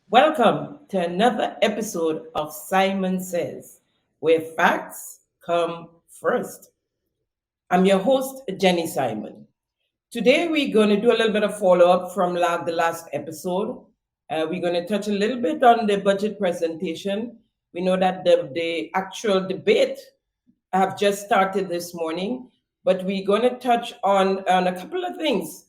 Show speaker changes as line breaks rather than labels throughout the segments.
Welcome to another episode of Simon Says, where facts come first. I'm your host, Jenny Simon. Today, we're going to do a little bit of follow up from the last episode. We're going to touch a little bit on the budget presentation. We know that the actual debate have just started this morning, but we're going to touch on a couple of things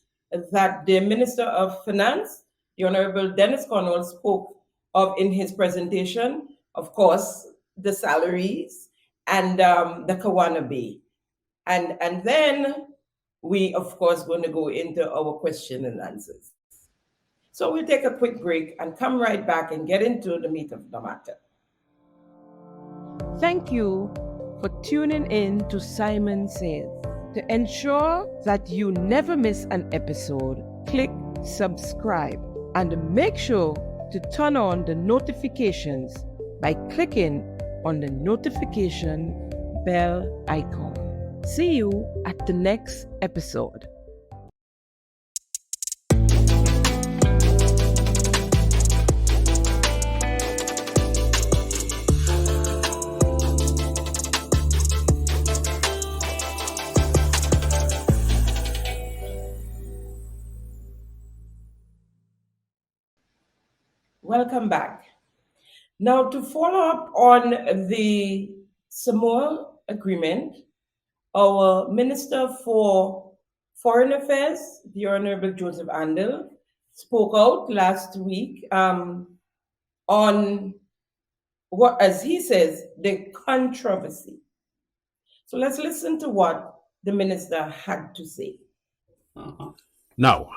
that the Minister of Finance, the Honorable Dennis Cornwall, spoke of in his presentation. Of course, the salaries and the Kawana Bay. And then we, of course, going to go into our question and answers. So we'll take a quick break and come right back and get into the meat of the matter.
Thank you for tuning in to Simon Says. To ensure that you never miss an episode, click subscribe and make sure to turn on the notifications by clicking on the notification bell icon. See you at the next episode.
Welcome back. Now, to follow up on the Samoa agreement, our Minister for Foreign Affairs, the Honorable Joseph Andel, spoke out last week on what, as he says, the controversy. So let's listen to what the minister had to say.
Now,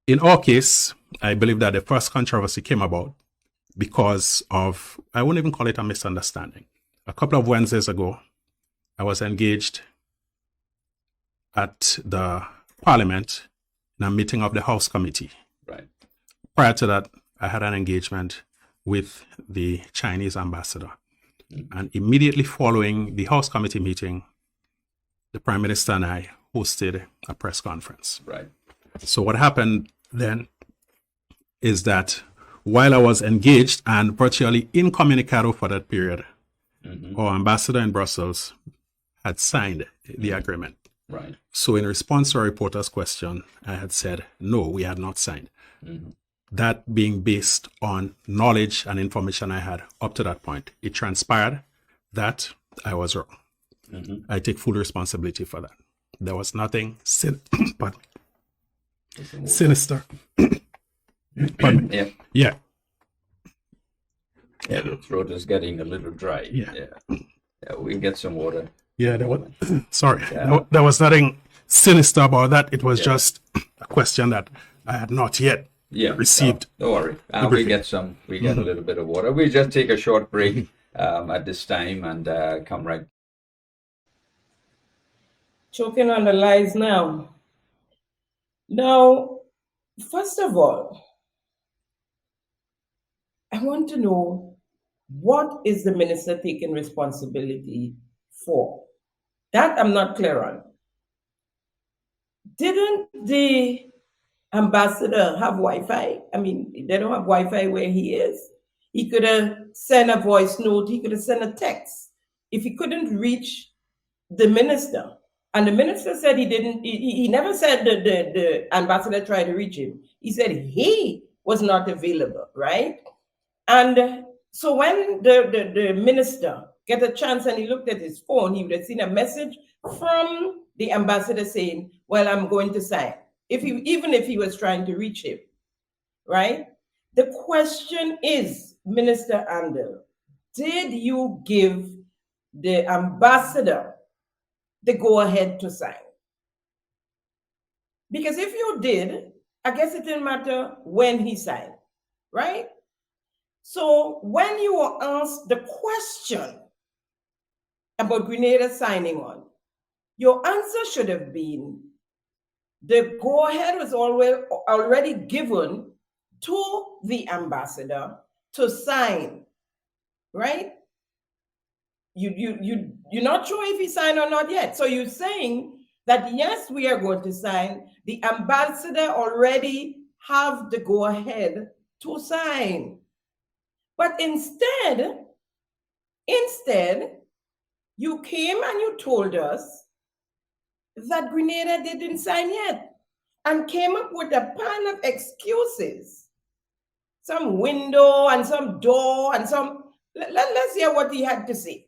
in our case, I believe that the first controversy came about because of, I wouldn't even call it a misunderstanding. A couple of Wednesdays ago, I was engaged at the Parliament in a meeting of the House Committee.
Right.
Prior to that, I had an engagement with the Chinese ambassador. And immediately following the House Committee meeting, the Prime Minister and I hosted a press conference.
Right.
So what happened then is that while I was engaged and virtually incommunicado for that period, our ambassador in Brussels had signed the agreement.
Right.
So in response to a reporter's question, I had said, no, we had not signed. That being based on knowledge and information I had up to that point. It transpired that I was wrong. I take full responsibility for that. There was nothing sinister.
Yeah.
Yeah.
Yeah, the throat is getting a little dry.
Yeah.
Yeah, we get some water.
Yeah, there was, sorry.
Yeah.
There was nothing sinister about that. It was just a question that I had not yet received.
Don't worry. We get a little bit of water. We just take a short break at this time and come right.
Choking on the lies now. Now, first of all, I want to know, what is the minister taking responsibility for? That I'm not clear on. Didn't the ambassador have Wi-Fi? I mean, they don't have Wi-Fi where he is. He could have sent a voice note. He could have sent a text. If he couldn't reach the minister, and the minister said he never said that the ambassador tried to reach him. He said he was not available, right? And so when the minister get a chance and he looked at his phone, he would have seen a message from the ambassador saying, well, I'm going to sign, even if he was trying to reach him, right? The question is, Minister Andel, did you give the ambassador the go-ahead to sign? Because if you did, I guess it didn't matter when he signed, right? So when you were asked the question about Grenada signing on, your answer should have been the go-ahead was already given to the ambassador to sign, right? You're not sure if he signed or not yet. So you're saying that yes, we are going to sign. The ambassador already have the go-ahead to sign. But instead, you came and you told us that Grenada didn't sign yet and came up with a pan of excuses. Some window and some door and some... Let's hear what he had to say.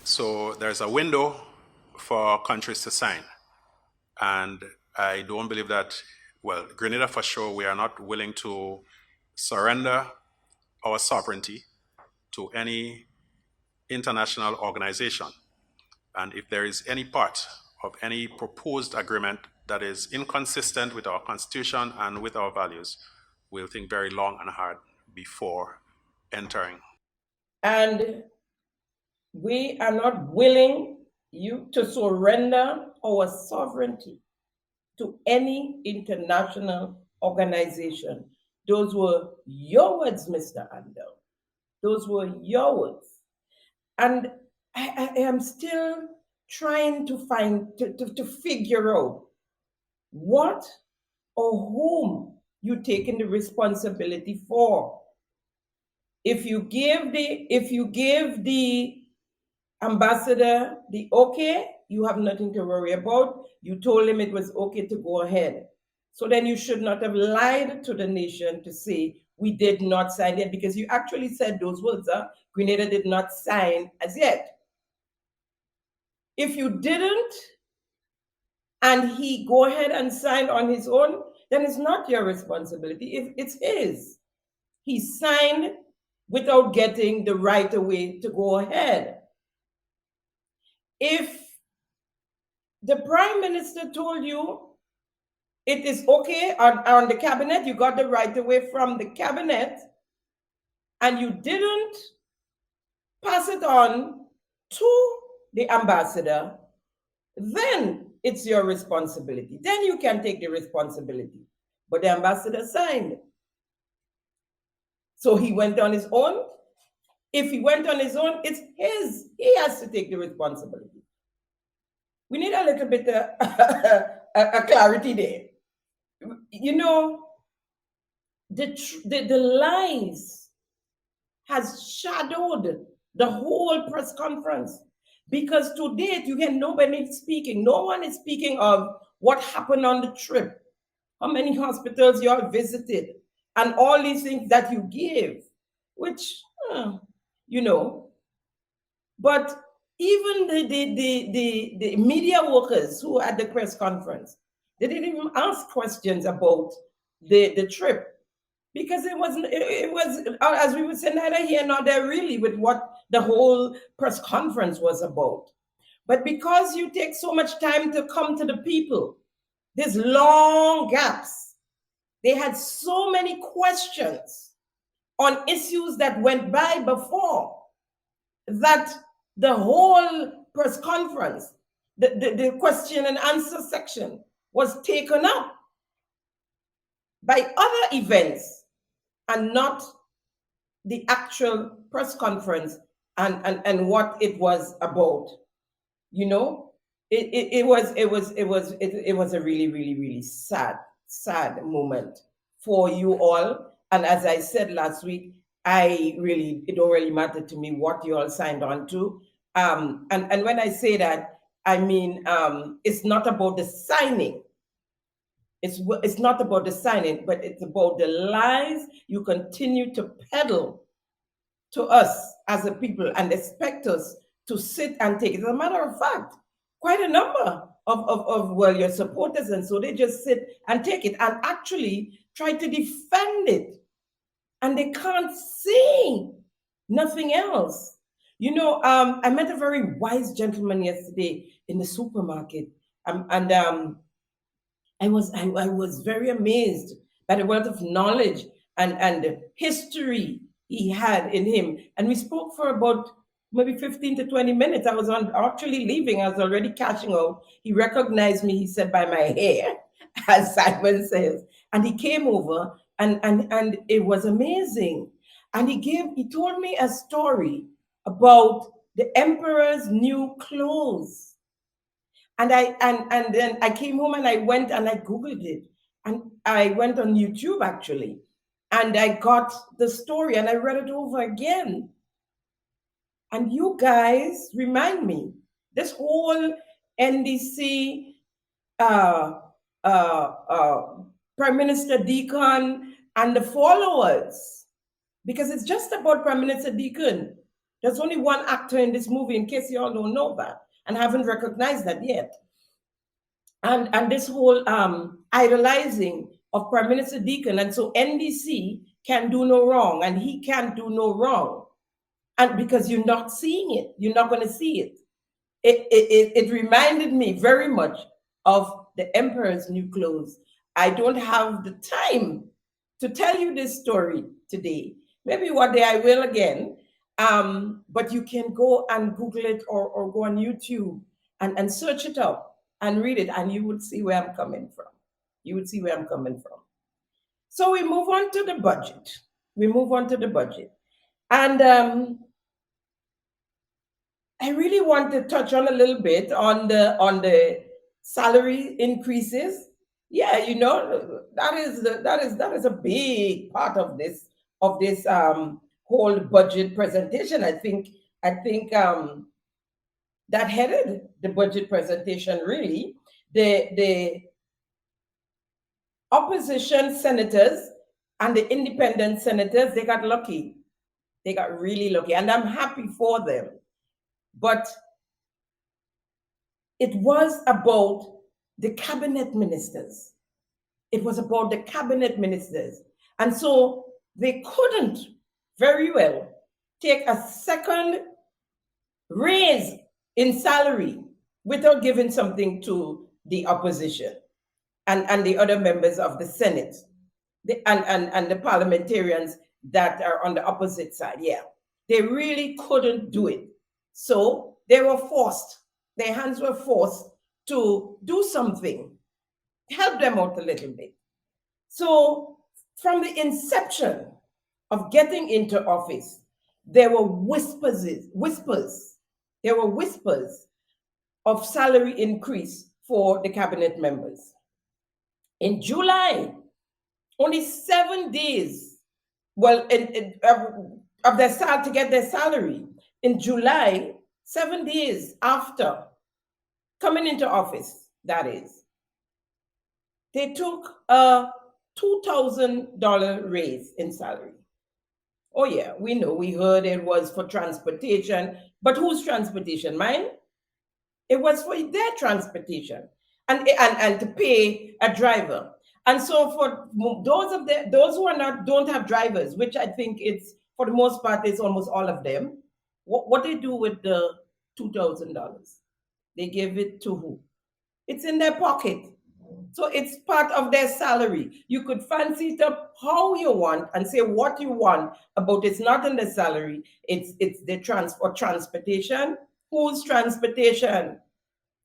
So there's a window for countries to sign. And I don't believe that, well, Grenada for sure, we are not willing to surrender our sovereignty to any international organization. And if there is any part of any proposed agreement that is inconsistent with our constitution and with our values, we'll think very long and hard before entering.
And we are not willing you to surrender our sovereignty to any international organization. Those were your words, Mr. Andel. Those were your words. And I am still trying to to figure out what or whom you taking the responsibility for. If you give the ambassador the okay, you have nothing to worry about. You told him it was okay to go ahead. So then you should not have lied to the nation to say we did not sign yet, because you actually said those words, Grenada did not sign as yet. If you didn't, and he go ahead and sign on his own, then it's not your responsibility, it's his. He signed without getting the right of way to go ahead. If the Prime Minister told you it is okay on the cabinet, you got the right of way from the cabinet, and you didn't pass it on to the ambassador, then it's your responsibility. Then you can take the responsibility. But the ambassador signed. So he went on his own. If he went on his own, it's his. He has to take the responsibility. We need a little bit of a clarity there. You know, the lies has shadowed the whole press conference, because to date you hear nobody speaking. No one is speaking of what happened on the trip, how many hospitals you all visited, and all these things that you give, which you know. But even the media workers who were at the press conference, they didn't even ask questions about the trip, because it was, as we would say, neither here nor there really with what the whole press conference was about. But because you take so much time to come to the people, there's long gaps. They had so many questions on issues that went by before, that the whole press conference, the question and answer section was taken up by other events and not the actual press conference and what it was about. You know, it was a really, really, really sad moment for you all. And as I said last week, it don't really matter to me what you all signed on to. And when I say that, I mean, it's not about the signing. It's not about the signing, but it's about the lies you continue to peddle to us as a people and expect us to sit and take it. As a matter of fact, quite a number of your supporters, and so they just sit and take it and actually try to defend it. And they can't see nothing else. You know, I met a very wise gentleman yesterday in the supermarket, and I was very amazed by the wealth of knowledge and history he had in him. And we spoke for about maybe 15 to 20 minutes. I was actually leaving. I was already cashing out. He recognized me, he said, by my hair, as Simon says. And he came over, and it was amazing. And he told me a story about the emperor's new clothes. And then I came home and I went and I Googled it. And I went on YouTube actually. And I got the story and I read it over again. And you guys remind me, this whole NDC uh, Prime Minister Deacon and the followers, because it's just about Prime Minister Deacon. There's only one actor in this movie, in case you all don't know that and haven't recognized that yet. And this whole idolizing of Prime Minister Deacon, and so NDC can do no wrong, and he can't do no wrong. And because you're not seeing it, you're not going to see it. It reminded me very much of the Emperor's New Clothes. I don't have the time to tell you this story today. Maybe one day I will again. But you can go and Google it or go on YouTube and search it up and read it, and you would see where I'm coming from. You would see where I'm coming from. So we move on to the budget. And I really want to touch on a little bit on the salary increases. Yeah, you know, that is a big part of this whole budget presentation. I think that headed the budget presentation really. The opposition senators and the independent senators, they got lucky. They got really lucky, and I'm happy for them. But it was about the cabinet ministers. It was about the cabinet ministers. And so they couldn't very well take a second raise in salary without giving something to the opposition and the other members of the Senate and the parliamentarians that are on the opposite side. Yeah, they really couldn't do it. So they were forced, their hands were forced to do something, help them out a little bit. So from the inception of getting into office, there were whispers of salary increase for the cabinet members. In July, only 7 days, of their to get their salary. In July, 7 days after coming into office, that is, they took a $2,000 raise in salary. Oh yeah, we know, we heard it was for transportation, but whose transportation? Mine? It was for their transportation and to pay a driver. And so for those who don't have drivers, which I think it's for the most part is almost all of them, what they do with the $2,000? They give it to who? It's in their pocket. So it's part of their salary. You could fancy it up how you want and say what you want about it's not in the salary. It's the transportation. Whose transportation?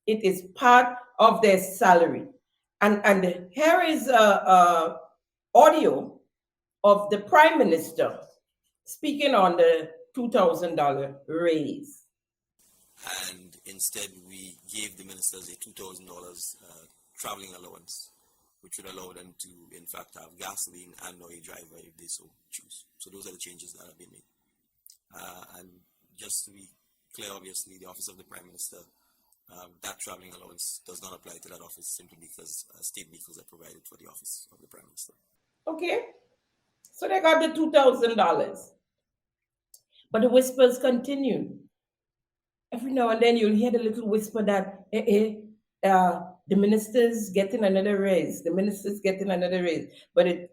It is part of their salary. And here is audio of the Prime Minister speaking on the $2,000 raise.
And instead, we gave the ministers a $2,000 traveling allowance, which would allow them to, in fact, have gasoline and or a driver if they so choose. So those are the changes that have been made. And just to be clear, obviously, the office of the Prime Minister, that traveling allowance does not apply to that office simply because state vehicles are provided for the office of the Prime Minister. Okay,
so they got the $2,000. But the whispers continue. Every now and then you'll hear the little whisper that the minister's getting another raise. The minister's getting another raise. But it,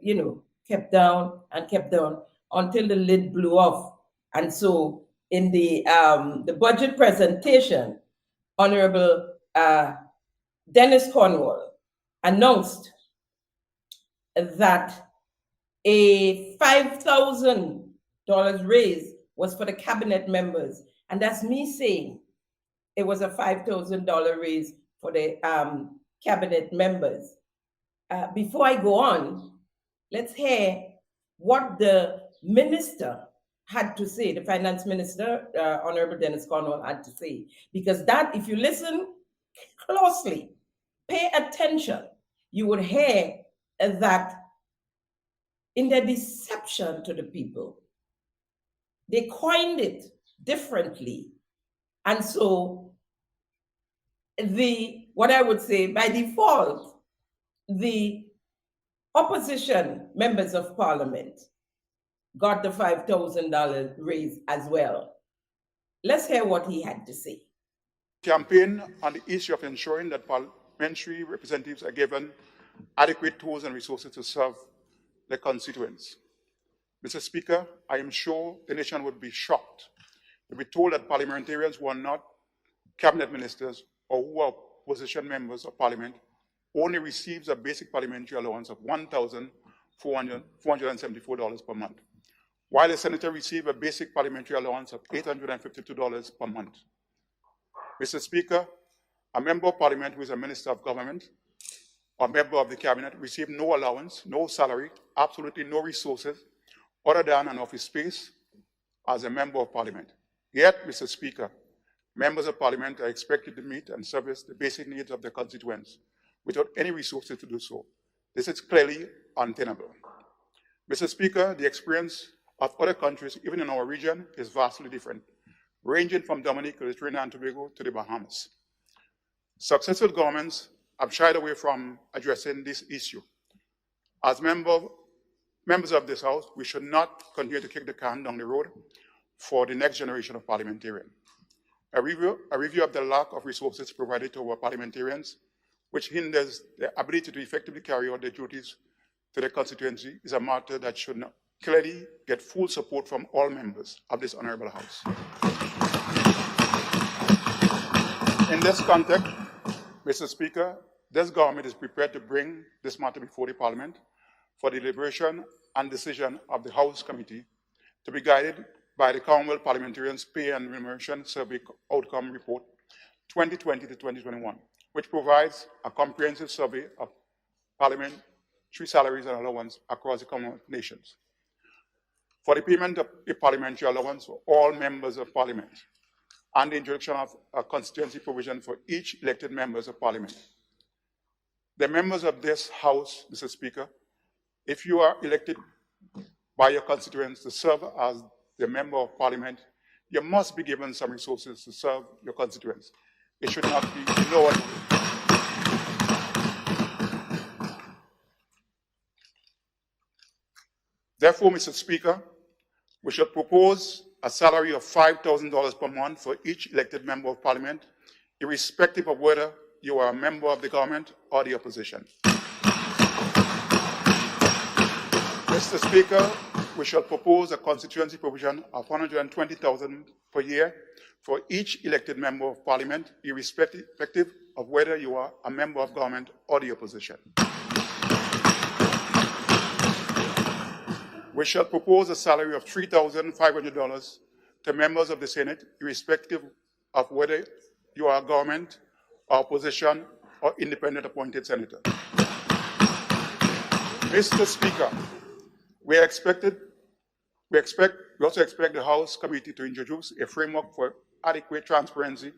kept down and kept down until the lid blew off. And so in the budget presentation, Honorable Dennis Cornwall announced that a $5,000 raise was for the cabinet members. And that's me saying it was a $5,000 raise for the cabinet members. Before I go on, let's hear what the minister had to say, the finance minister, Honorable Dennis Cornwall, had to say. Because that, if you listen closely, pay attention, you would hear that in their deception to the people, they coined it differently. And so what I would say, by default, the opposition members of parliament got the $5,000 raise as well. Let's hear what he had to say.
Campaign on the issue of ensuring that parliamentary representatives are given adequate tools and resources to serve their constituents. Mr. Speaker, I am sure the nation would be shocked to be told that parliamentarians who are not cabinet ministers or who are opposition members of parliament only receives a basic parliamentary allowance of $1,474 per month, while a senator receives a basic parliamentary allowance of $852 per month. Mr. Speaker, a member of parliament who is a minister of government or member of the cabinet receives no allowance, no salary, absolutely no resources other than an office space as a member of parliament. Yet, Mr. Speaker, members of parliament are expected to meet and service the basic needs of their constituents without any resources to do so. This is clearly untenable. Mr. Speaker, the experience of other countries, even in our region, is vastly different, ranging from Dominican to Trinidad and Tobago to the Bahamas. Successful governments have shied away from addressing this issue. As members of this House, we should not continue to kick the can down the road for the next generation of parliamentarians. A review of the lack of resources provided to our parliamentarians, which hinders their ability to effectively carry out their duties to the constituency, is a matter that should not clearly get full support from all members of this honorable House. In this context, Mr. Speaker, this government is prepared to bring this matter before the Parliament for deliberation and decision of the House Committee to be guided by the Commonwealth Parliamentarians Pay and Remuneration Survey Outcome Report 2020 to 2021, which provides a comprehensive survey of parliamentary salaries and allowance across the Commonwealth nations. For the payment of a parliamentary allowance for all members of Parliament and the introduction of a constituency provision for each elected members of Parliament. The members of this House, Mr. Speaker, if you are elected by your constituents to serve as the member of Parliament, you must be given some resources to serve your constituents. It should not be lowered. Therefore, Mr. Speaker, we should propose a salary of $5,000 per month for each elected member of Parliament, irrespective of whether you are a member of the government or the opposition. Mr. Speaker, we shall propose a constituency provision of $120,000 per year for each elected member of Parliament, irrespective of whether you are a member of government or the opposition. We shall propose a salary of $3,500 to members of the Senate, irrespective of whether you are a government or opposition or independent appointed senator. Mr. Speaker, we also expect the House Committee to introduce a framework for adequate transparency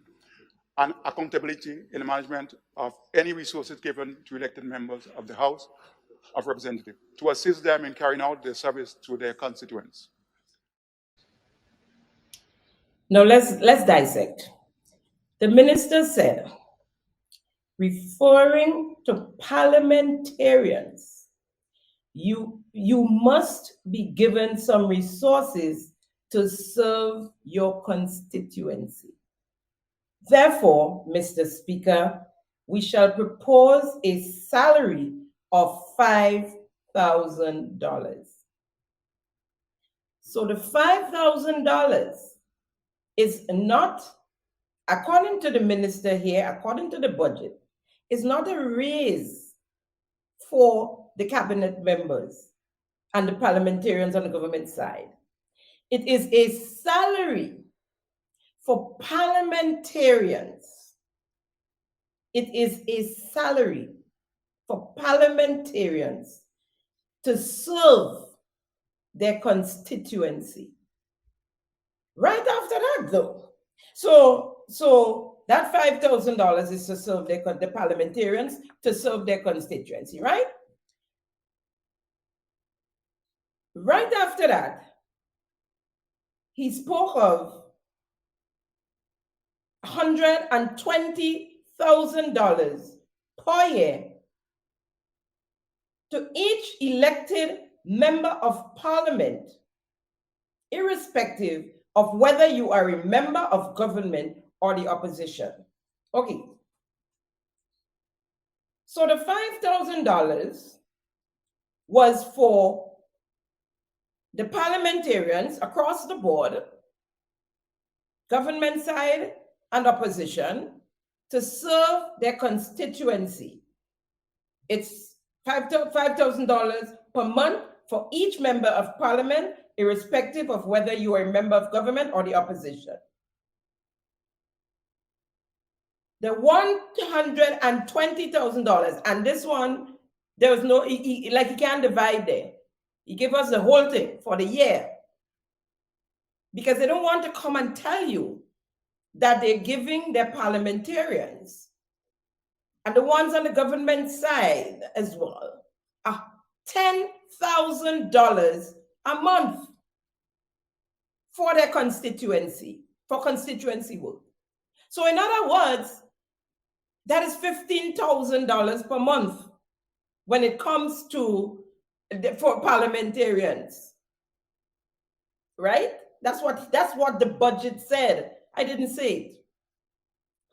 and accountability in the management of any resources given to elected members of the House of Representatives to assist them in carrying out their service to their constituents.
Now let's dissect. The minister said, referring to parliamentarians, you must be given some resources to serve your constituency. Therefore, Mr. Speaker, we shall propose a salary of $5,000. So the $5,000 is not, according to the minister here, according to the budget, is not a raise for the cabinet members and the parliamentarians on the government side. It is a salary for parliamentarians. It is a salary for parliamentarians to serve their constituency. Right after that, though. So that $5,000 is to serve the parliamentarians to serve their constituency, right? Right after that, he spoke of $120,000 per year to each elected member of parliament, irrespective of whether you are a member of government or the opposition. Okay. So the $5,000 was for the parliamentarians across the board, government side and opposition, to serve their constituency. It's $5,000 per month for each member of parliament, irrespective of whether you are a member of government or the opposition. The $120,000, and this one, there was no, he can't divide there. He gave us the whole thing for the year, because they don't want to come and tell you that they're giving their parliamentarians and the ones on the government side as well $10,000 a month for their constituency, for constituency work. So in other words, that is $15,000 per month when it comes to for parliamentarians, right? That's what the budget said. I didn't say it,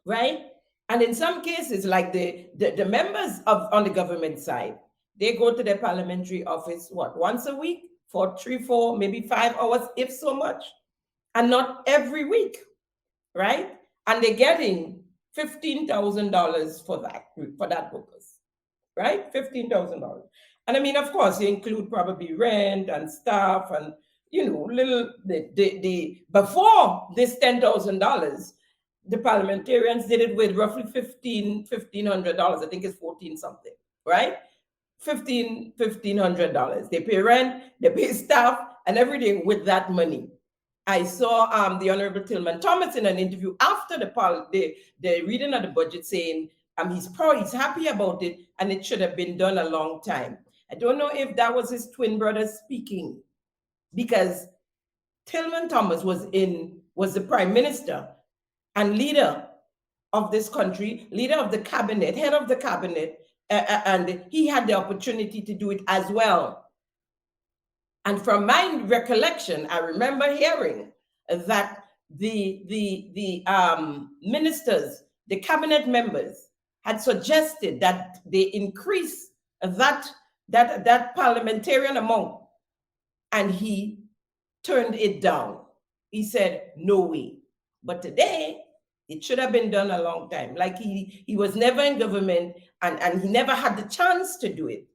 right? And in some cases, like the members on the government side, they go to their parliamentary office, once a week for 3, 4, maybe 5 hours, if so much, and not every week, right? And they're getting $15,000 for that purpose, right? $15,000. And I mean, of course, you include probably rent and staff and, before this $10,000, the parliamentarians did it with roughly $1,500. I think it's 14 something, right? $1,500. They pay rent, they pay staff, and everything with that money. I saw the Honorable Tillman Thomas in an interview after the reading of the budget saying he's happy about it and it should have been done a long time. I don't know if that was his twin brother speaking, because Tillman Thomas was the Prime Minister and leader of this country, leader of the cabinet, head of the cabinet, and he had the opportunity to do it as well. And from my recollection, I remember hearing that the ministers, the cabinet members, had suggested that they increase that parliamentarian amount, and he turned it down. He said, no way. But today, it should have been done a long time. Like he was never in government and he never had the chance to do it.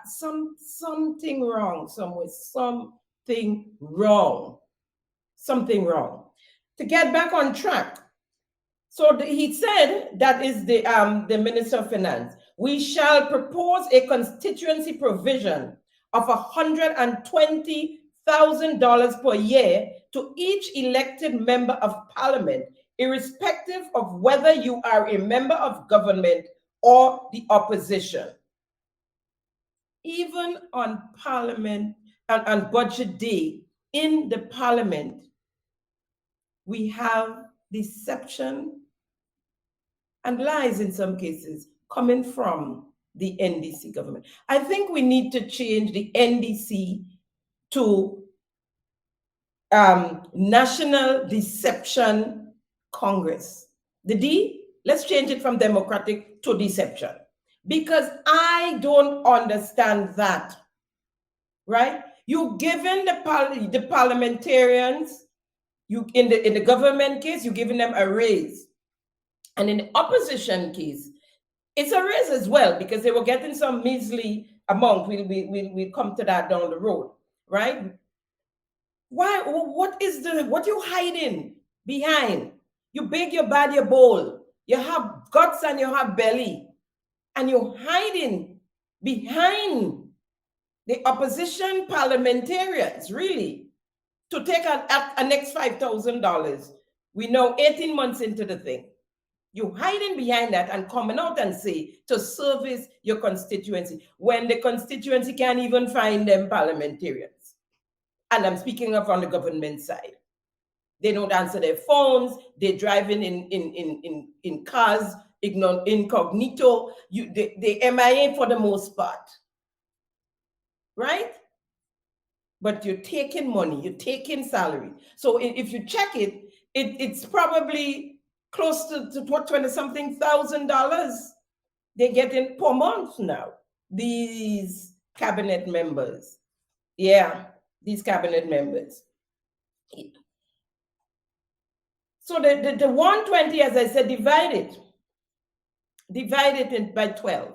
Something wrong somewhere, something wrong. To get back on track. So he said, that is the Minister of Finance, we shall propose a constituency provision of $120,000 per year to each elected member of parliament, irrespective of whether you are a member of government or the opposition. Even on parliament and on budget day in the parliament, we have deception and lies in some cases coming from the NDC government. I think we need to change the NDC to National Deception Congress. The D, let's change it from democratic to deception, because I don't understand that, right? You've given the parliamentarians, in the government case, you're giving them a raise. And in the opposition case, it's a raise as well, because they were getting some measly amount. We'll come to that down the road, right? Why? What you hiding behind? You big, you bad, you bold. You have guts and you have belly. And you're hiding behind the opposition parliamentarians, really, to take a next $5,000. We know 18 months into the thing. You're hiding behind that and coming out and say to service your constituency when the constituency can't even find them parliamentarians. And I'm speaking of on the government side. They don't answer their phones. They're driving in cars, incognito. They MIA for the most part, right? But you're taking money, you're taking salary. So if you check it, it's probably close to what, $20-something thousand they're getting per month now. These cabinet members, yeah, these cabinet members. So the 120, as I said, divide it by 12,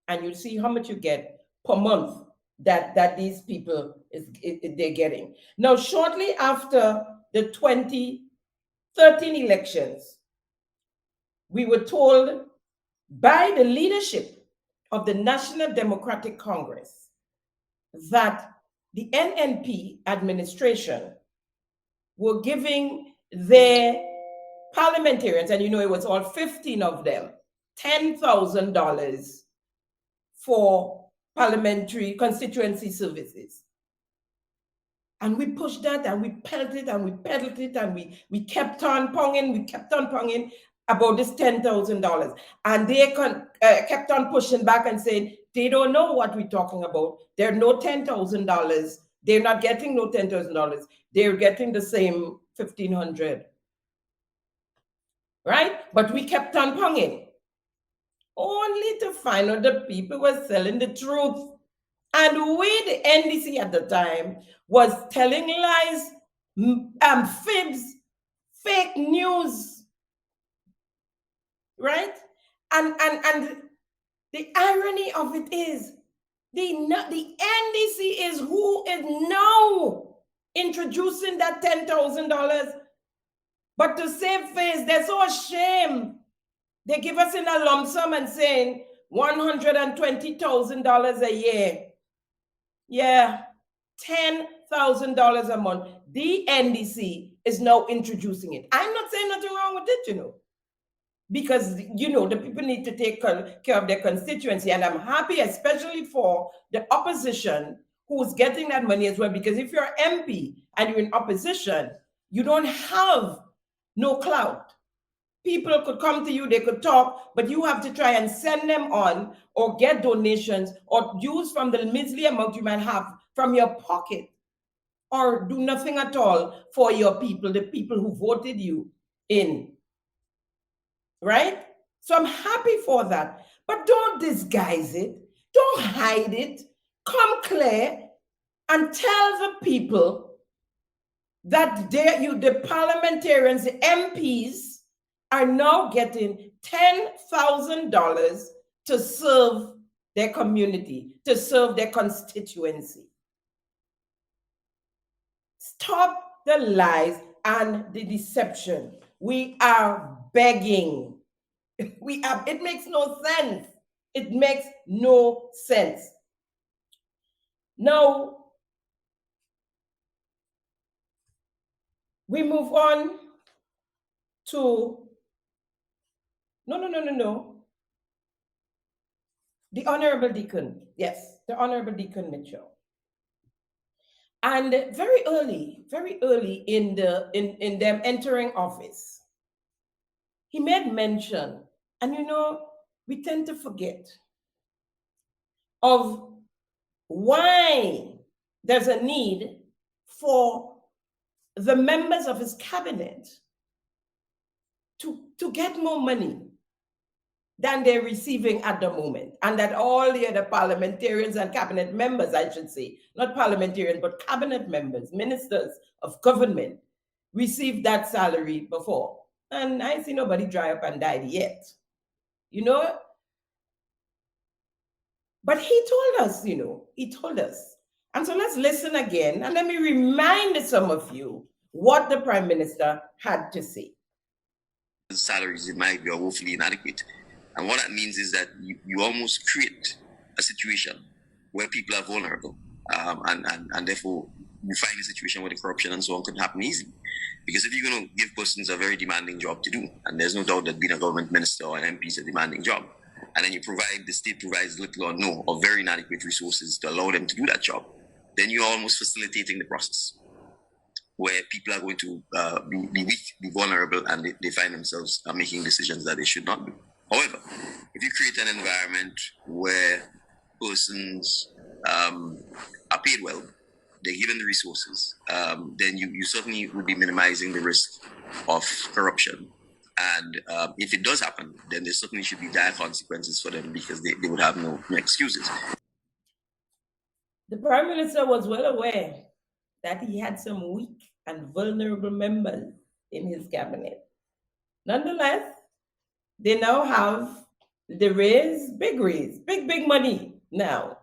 and you see how much you get per month that these people they're getting. Now, shortly after the 2013 elections, we were told by the leadership of the National Democratic Congress that the NNP administration were giving their parliamentarians, and it was all 15 of them, $10,000 for parliamentary constituency services. And we pushed that, and we peddled it, and we peddled it, and we kept on ponging about this $10,000. And they kept on pushing back and saying, they don't know what we're talking about. There's no $10,000. They're not getting no $10,000. They're getting the same $1,500. Right? But we kept on ponging, only to find out the people were selling the truth. And we, the NDC at the time, was telling lies, fibs, fake news, right? And the irony of it is, the NDC is who is now introducing that $10,000. But to save face, they're so ashamed. They give us in a lump sum and saying $120,000 a year. Yeah, $10,000 a month. The NDC is now introducing it. I'm not saying nothing wrong with it, because, the people need to take care of their constituency. And I'm happy, especially for the opposition who's getting that money as well, because if you're MP and you're in opposition, you don't have no clout. People could come to you, they could talk, but you have to try and send them on or get donations or use from the measly amount you might have from your pocket, or do nothing at all for your people, the people who voted you in. Right? So I'm happy for that. But don't disguise it. Don't hide it. Come clear and tell the people that the parliamentarians, the MPs, are now getting $10,000 to serve their community, to serve their constituency. Stop the lies and the deception. We are begging. It makes no sense. It makes no sense. Now, we move on to, no. The Honorable Deacon, yes, the Honorable Deacon Mitchell. And very early in them entering office, he made mention, and we tend to forget, of why there's a need for the members of his cabinet to get more money than they're receiving at the moment, and that all the other parliamentarians and cabinet members, I should say, not parliamentarians, but cabinet members, ministers of government, received that salary before. And I see nobody dry up and died yet, But he told us, he told us. And so let's listen again, and let me remind some of you what the Prime Minister had to say.
Salaries, in my view, are woefully inadequate. And what that means is that you almost create a situation where people are vulnerable. And therefore, you find a situation where the corruption and so on could happen easily. Because if you're going to give persons a very demanding job to do, and there's no doubt that being a government minister or an MP is a demanding job, and then the state provides little or no or very inadequate resources to allow them to do that job, then you're almost facilitating the process where people are going to be weak, be vulnerable, and they find themselves making decisions that they should not do. However, if you create an environment where persons are paid well, they're given the resources, then you certainly would be minimizing the risk of corruption. And if it does happen, then there certainly should be dire consequences for them because they would have no excuses.
The Prime Minister was well aware that he had some weak and vulnerable members in his cabinet. Nonetheless, they now have the big money now.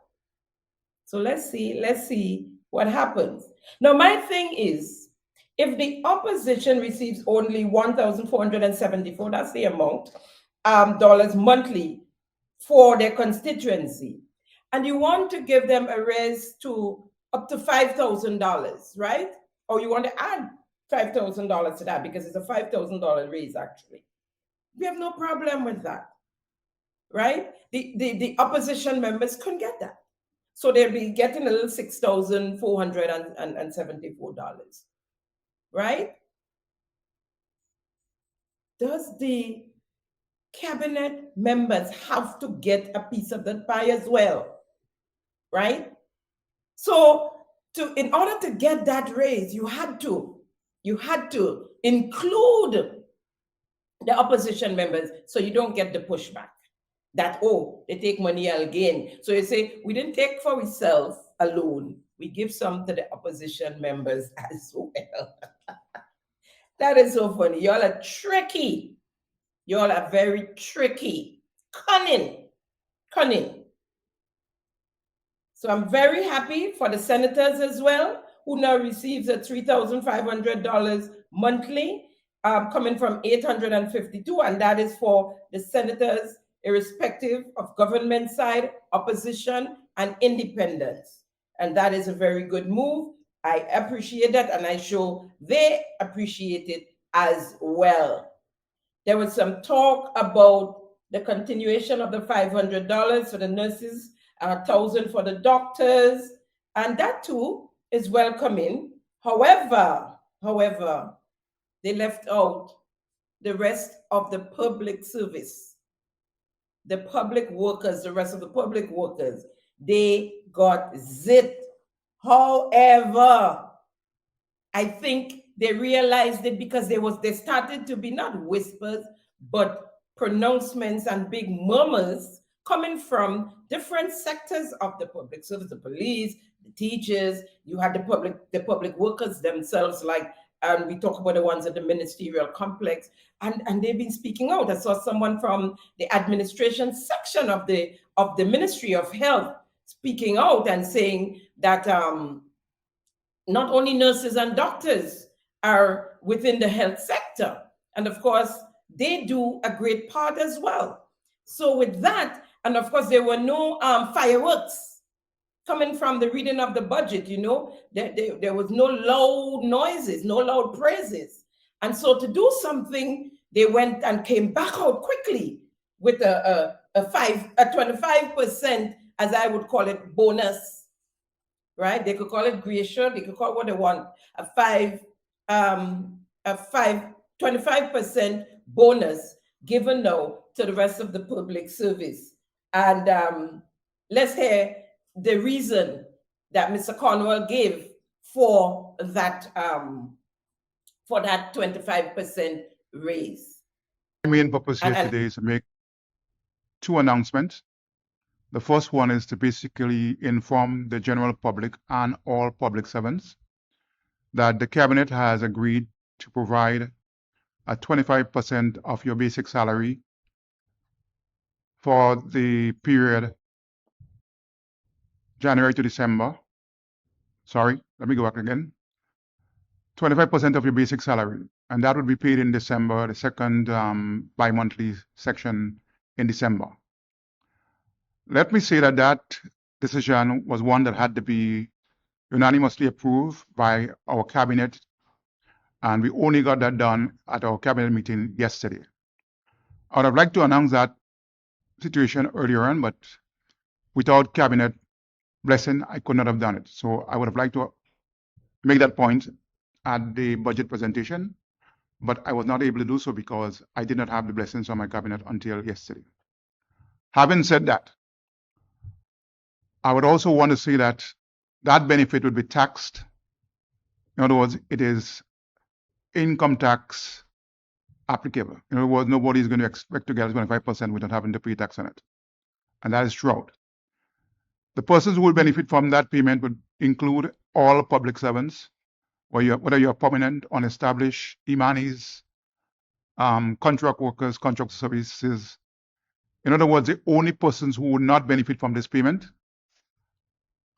So let's see what happens. Now, my thing is, if the opposition receives only $1,474, that's the amount, dollars monthly for their constituency, and you want to give them a raise to up to $5,000, right? Or you want to add $5,000 to that because it's a $5,000 raise, actually. We have no problem with that, right? The opposition members couldn't get that. So they'll be getting a little $6,474, right? Does the cabinet members have to get a piece of that pie as well, right? So in order to get that raise, you had to include the opposition members so you don't get the pushback that, oh, they take money again. So you say, we didn't take for ourselves alone. We give some to the opposition members as well. That is so funny. Y'all are tricky. Y'all are very tricky. Cunning. So I'm very happy for the senators as well, who now receives a $3,500 monthly, coming from $852, and that is for the senators, irrespective of government side, opposition, and independents. And that is a very good move. I appreciate that, and I show they appreciate it as well. There was some talk about the continuation of the $500 for the nurses, $1,000 for the doctors, and that too is welcoming. However, they left out the rest of the public service. The public workers, the rest of the public workers, they got zipped. However, I think they realized it because they started to be not whispers, but pronouncements and big murmurs coming from different sectors of the public service, the police, the teachers, you had the public workers themselves, like, and we talk about the ones at the Ministerial complex, and they've been speaking out. I saw someone from the administration section of the Ministry of Health speaking out and saying that not only nurses and doctors are within the health sector, and of course, they do a great part as well. So with that, and of course, there were no fireworks coming from the reading of the budget, you know, there was no loud noises, no loud praises. And so to do something, they went and came back out quickly with a 25%, as I would call it, bonus, right? They could call it gracious, they could call it what they want, a 25% bonus given now to the rest of the public service. And let's hear the reason that Mr. Cornwall gave for that 25% raise.
My main purpose here today is to make two announcements. The first one is to basically inform the general public and all public servants that the cabinet has agreed to provide a 25% of your basic salary for the period January to December. Sorry, let me go back again. 25% of your basic salary, and that would be paid in December, the second bi-monthly section in December. Let me say that that decision was one that had to be unanimously approved by our cabinet, and we only got that done at our cabinet meeting yesterday. I would have liked to announce that situation earlier on, but without cabinet blessing, I could not have done it. So I would have liked to make that point at the budget presentation, but I was not able to do so because I did not have the blessings from my cabinet until yesterday. Having said that, I would also want to say that that benefit would be taxed. In other words, it is income tax applicable. In other words, nobody is going to expect to get 25% without having to pay tax on it. And that is throughout. The persons who will benefit from that payment would include all public servants, whether you're permanent, unestablished, imanis, contract workers, contract services. In other words, the only persons who would not benefit from this payment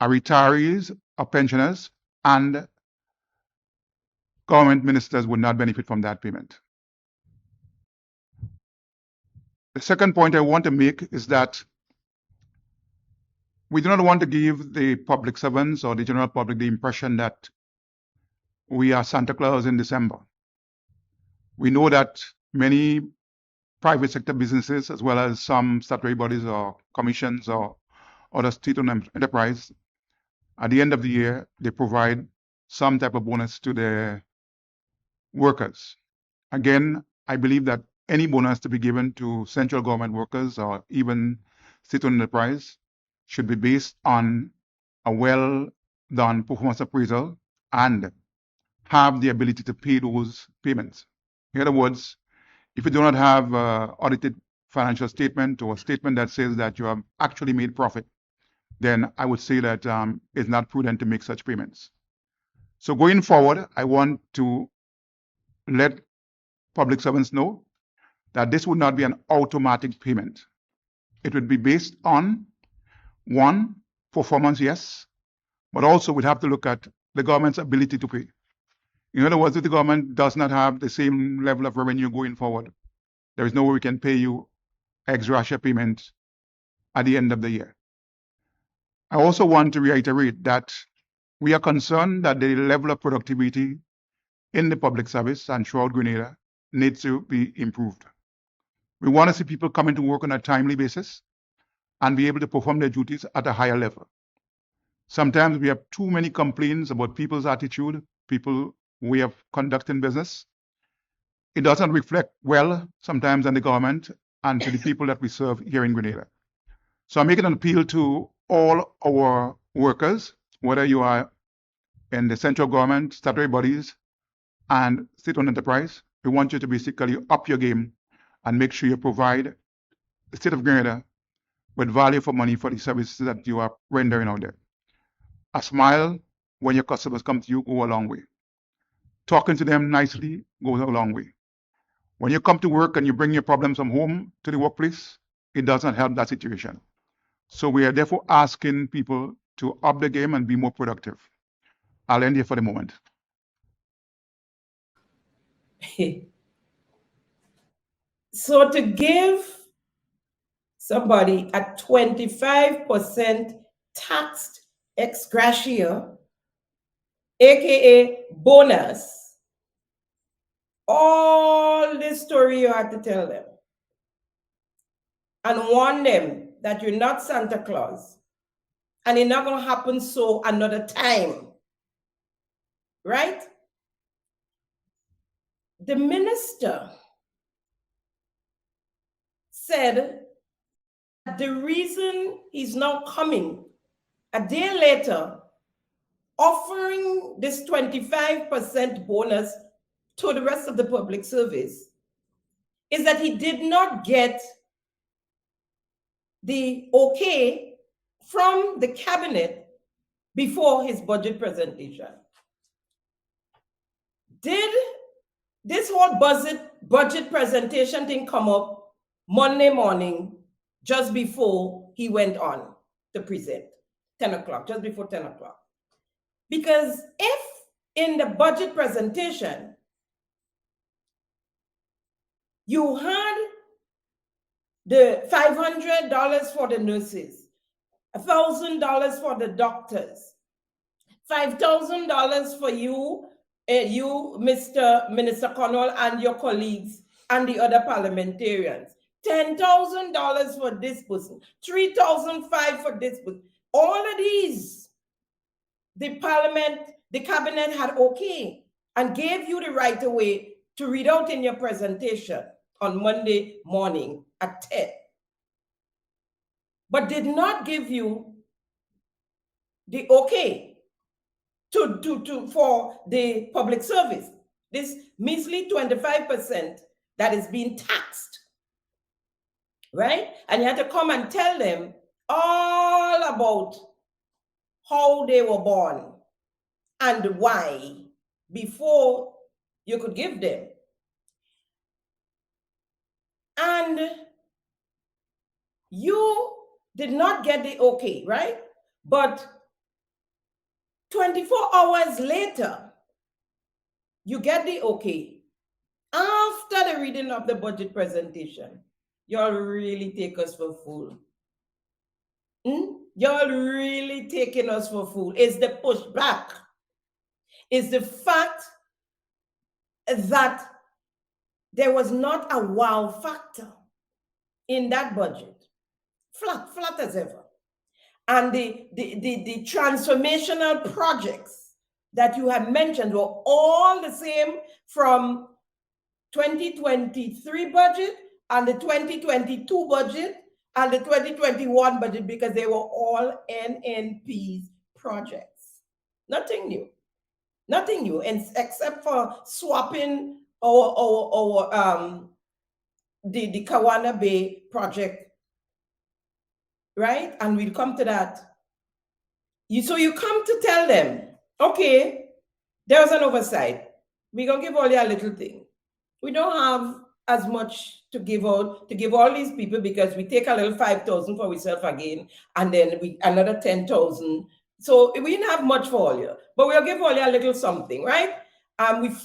are retirees or pensioners, and government ministers would not benefit from that payment. The second point I want to make is that we do not want to give the public servants or the general public the impression that we are Santa Claus in December. We know that many private sector businesses, as well as some statutory bodies or commissions or other state-owned enterprise, at the end of the year, they provide some type of bonus to their workers. Again, I believe that any bonus to be given to central government workers or even state-owned enterprise should be based on a well-done performance appraisal and have the ability to pay those payments. In other words, if you do not have audited financial statement or a statement that says that you have actually made profit, then I would say that it's not prudent to make such payments. So going forward, I want to let public servants know that this would not be an automatic payment. It would be based on, one, performance, yes, but also we'd have to look at the government's ability to pay. In other words, if the government does not have the same level of revenue going forward, there is no way we can pay you ex gratia payment at the end of the year. I also want to reiterate that we are concerned that the level of productivity in the public service and throughout Grenada needs to be improved. We want to see people coming to work on a timely basis and be able to perform their duties at a higher level. Sometimes we have too many complaints about people's attitude, people's way of conducting business. It doesn't reflect well sometimes on the government and to the people that we serve here in Grenada. So I'm making an appeal to all our workers, whether you are in the central government, statutory bodies, and state-owned enterprise. We want you to basically up your game and make sure you provide the state of Grenada with value for money for the services that you are rendering out there. A smile when your customers come to you go a long way. Talking to them nicely goes a long way. When you come to work and you bring your problems from home to the workplace, it doesn't help that situation. So we are therefore asking people to up the game and be more productive. I'll end here for the moment.
So to give somebody a 25% taxed ex gratia, aka bonus, all this story you have to tell them and warn them that you're not Santa Claus and it's not going to happen so another time, right? The minister said the reason he's now coming a day later offering this 25% bonus to the rest of the public service is that he did not get the okay from the cabinet before his budget presentation. Did this whole budget presentation thing come up Monday morning just before he went on to present, 10 o'clock, just before 10 o'clock? Because if in the budget presentation you had the $500 for the nurses, $1,000 for the doctors, $5,000 for you, Mr. Minister Cornwall, and your colleagues and the other parliamentarians, $10,000 for this person, $3,500 for this person. All of these, the cabinet had okay and gave you the right of way to read out in your presentation on Monday morning at 10, but did not give you the okay for the public service. This measly 25% that is being taxed, right? And you had to come and tell them all about how they were born and why before you could give them. And you did not get the okay, right? But 24 hours later, you get the okay. After the reading of the budget presentation, y'all really take us for fool. Y'all really taking us for fool. It's the pushback. It's the fact that there was not a wow factor in that budget. Flat as ever. And the transformational projects that you have mentioned were all the same from 2023 budget and the 2022 budget and the 2021 budget, because they were all NNP's projects. Nothing new. Nothing new, and except for swapping the Kawana Bay project, right? And we'll come to that. So you come to tell them, okay, there's an oversight. We're gonna give all you a little thing. We don't have as much to give out to give all these people, because we take a little 5,000 for ourselves again, and then we another 10,000. So we didn't have much for all you, but we'll give all you a little something, right?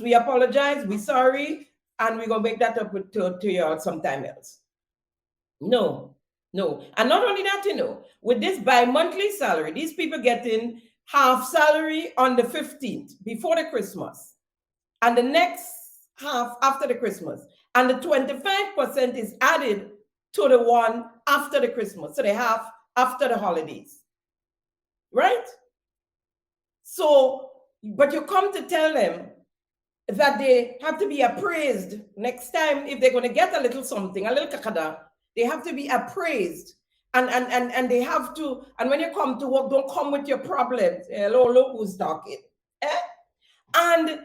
We apologize, we're sorry, and we're gonna make that up to you all sometime else. No. And not only that, with this bi-monthly salary, these people getting half salary on the 15th before the Christmas, and the next half after the Christmas, and the 25% is added to the one after the Christmas, so they have after the holidays, right? So, but you come to tell them that they have to be appraised next time if they're going to get a little something, a little kakada. They have to be appraised, and they have to. And when you come to work, don't come with your problems. Hello, look who's talking, and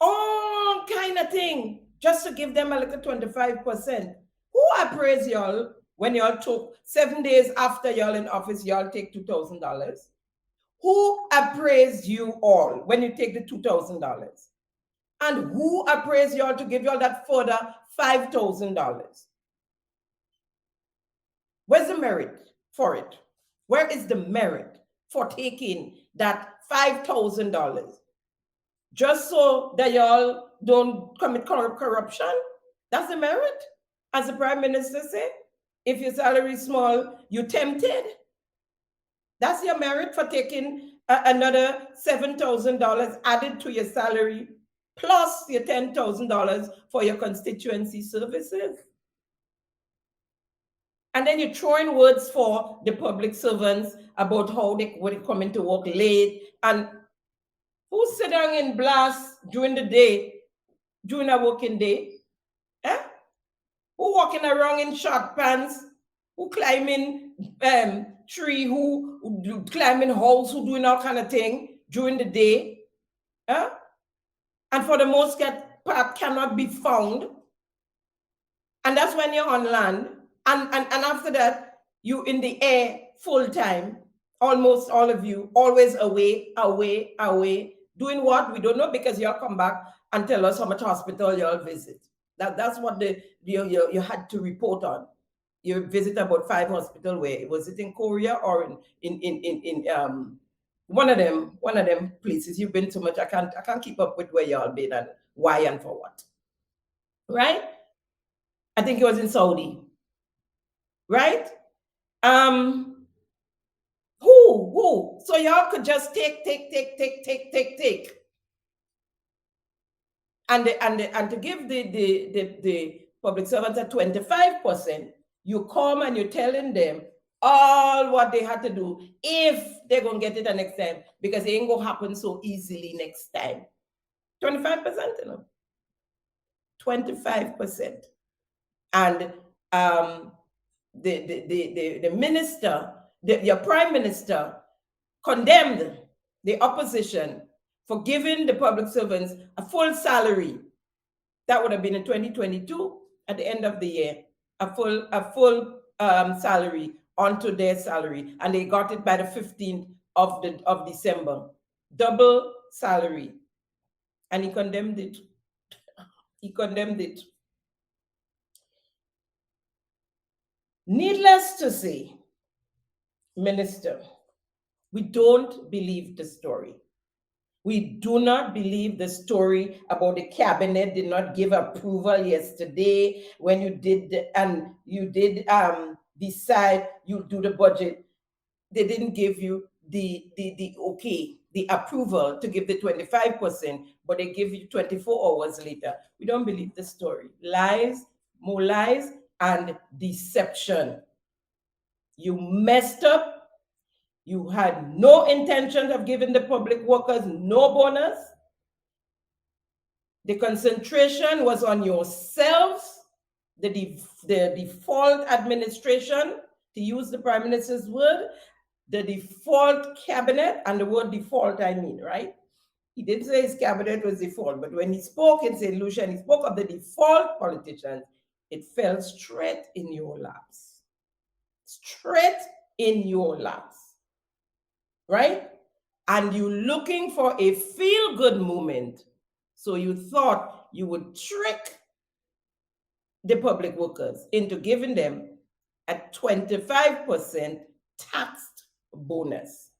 all kind of thing just to give them a little 25%. Who appraise y'all when y'all took 7 days after y'all in office? Y'all take $2,000. Who appraised you all when you take the $2,000? And who appraised y'all to give y'all that further $5,000? Where's the merit for it? Where is the merit for taking that $5,000? Just so that y'all don't commit corruption? That's the merit? As the Prime Minister said, if your salary is small, you're tempted. That's your merit for taking another $7,000 added to your salary, plus your $10,000 for your constituency services. And then you're throwing words for the public servants about how they come into work late. And who sit down in blast during the day, during a working day? Who walking around in short pants? Who climbing tree? Who climbing holes? Who doing all kind of thing during the day? And for the most part cannot be found. And that's when you're on land. And after that, you in the air full time, almost all of you, always away. Doing what? We don't know, because y'all come back and tell us how much hospital y'all visit. That's what you had to report on. You visit about 5 hospitals. Where was it, in Korea or in one of them places? You've been so much. I can't keep up with where y'all been and why and for what. Right? I think it was in Saudi. Right? Who? So y'all could just take. And to give the public servants at 25%, you come and you're telling them all what they had to do if they're going to get it the next time, because it ain't going to happen so easily next time. 25%, you know. 25%. And the minister, your prime minister, condemned the opposition for giving the public servants a full salary. That would have been in 2022 at the end of the year, a full salary onto their salary, and they got it by the 15th of December, double salary, and he condemned it. He condemned it. Needless to say, Minister, we don't believe the story. We do not believe the story about the cabinet did not give approval yesterday when you did decide you do the budget. They didn't give you the okay, the approval to give the 25%, but they give you 24 hours later. We don't believe the story. Lies, more lies, and deception. You messed up. You had no intention of giving the public workers no bonus. The concentration was on yourselves, the default administration, to use the Prime Minister's word, the default cabinet, and the word default, I mean, right? He didn't say his cabinet was default, but when he spoke in St. Lucia and he spoke of the default politicians, it fell straight in your laps. Straight in your laps. Right? And you looking for a feel-good moment. So you thought you would trick the public workers into giving them a 25% taxed bonus.